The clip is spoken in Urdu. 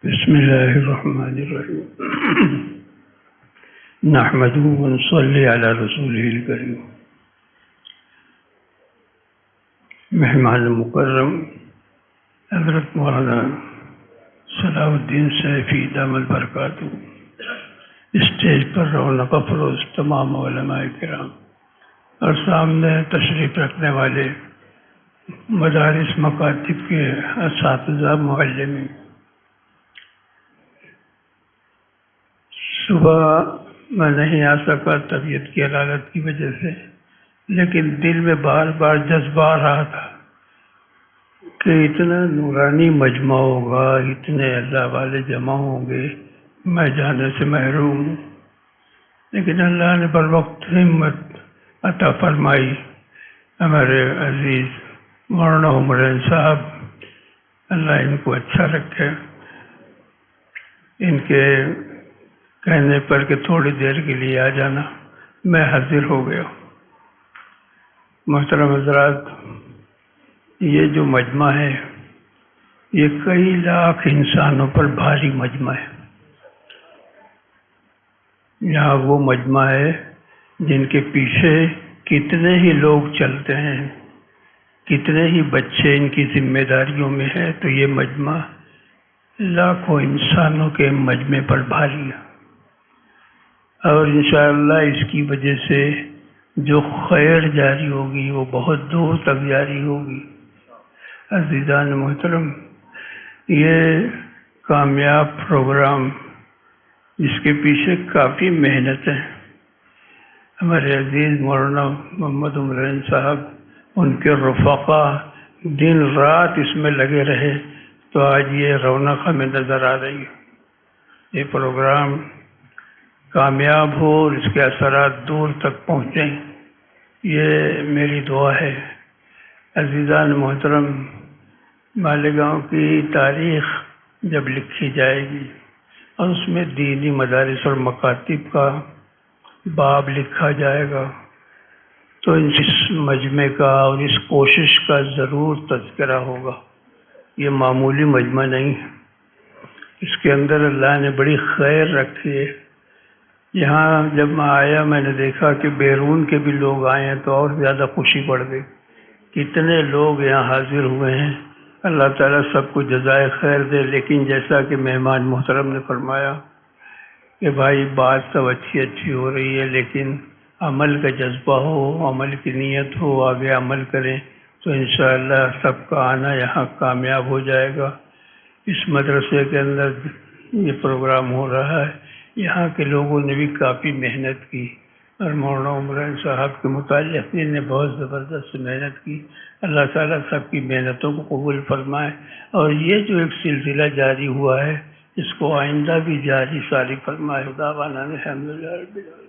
بسم اللہ الرحمن الرحیم نحمده ونصلی علی رسولہ الکریم۔ مہمان مکرم حضرت مولانا صلاح الدین سیفی دامت برکاتہ، اسٹیج پر رونق افروز تمام علماء کرام اور سامنے تشریف رکھنے والے مدارس مکاتب کے اساتذہ معلمین، صبح میں نہیں آ سکا طبیعت کی حالت کی وجہ سے، لیکن دل میں بار بار جذبہ آ رہا تھا کہ اتنا نورانی مجمع ہوگا، اتنے اللہ والے جمع ہوں گے، میں جانے سے محروم ہوں، لیکن اللہ نے بر وقت ہمت عطا فرمائی۔ ہمارے عزیز مولانا عمران صاحب، اللہ ان کو اچھا رکھے، ان کے کہنے پر کہ تھوڑی دیر کے لیے آ جانا، میں حاضر ہو گیا۔ محترم حضرات، یہ جو مجمع ہے یہ کئی لاکھ انسانوں پر بھاری مجمع ہے۔ یہاں وہ مجمع ہے جن کے پیچھے کتنے ہی لوگ چلتے ہیں، کتنے ہی بچے ان کی ذمہ داریوں میں ہیں، تو یہ مجمع لاکھوں انسانوں کے مجمع پر بھاری ہے، اور انشاءاللہ اس کی وجہ سے جو خیر جاری ہوگی وہ بہت دور تک جاری ہوگی۔ عزیزان محترم، یہ کامیاب پروگرام، اس کے پیچھے کافی محنت ہے۔ ہمارے عزیز مولانا محمد عمران صاحب، ان کے رفقا دن رات اس میں لگے رہے، تو آج یہ رونق ہمیں نظر آ رہی ہے۔ یہ پروگرام کامیاب ہو اور اس کے اثرات دور تک پہنچیں، یہ میری دعا ہے۔ عزیزان محترم، مالیگاؤں کی تاریخ جب لکھی جائے گی اور اس میں دینی مدارس اور مکاتب کا باب لکھا جائے گا، تو اس مجمع کا اور اس کوشش کا ضرور تذکرہ ہوگا۔ یہ معمولی مجمع نہیں ہے، اس کے اندر اللہ نے بڑی خیر رکھی ہے۔ یہاں جب میں آیا، میں نے دیکھا کہ بیرون کے بھی لوگ آئے ہیں، تو اور زیادہ خوشی بڑھ گئی۔ کتنے لوگ یہاں حاضر ہوئے ہیں، اللہ تعالیٰ سب کو جزائے خیر دے۔ لیکن جیسا کہ مہمان محترم نے فرمایا کہ بھائی بات سب اچھی ہو رہی ہے، لیکن عمل کا جذبہ ہو، عمل کی نیت ہو، آگے عمل کریں، تو انشاءاللہ سب کا آنا یہاں کامیاب ہو جائے گا۔ اس مدرسے کے اندر یہ پروگرام ہو رہا ہے، یہاں کے لوگوں نے بھی کافی محنت کی، اور مولانا عمران صاحب کے متعلقین نے بہت زبردست محنت کی۔ اللہ تعالیٰ سب کی محنتوں کو قبول فرمائے، اور یہ جو ایک سلسلہ جاری ہوا ہے، اس کو آئندہ بھی جاری ساری فرمائے۔ خدا وانا الحمدللہ رب العالمین۔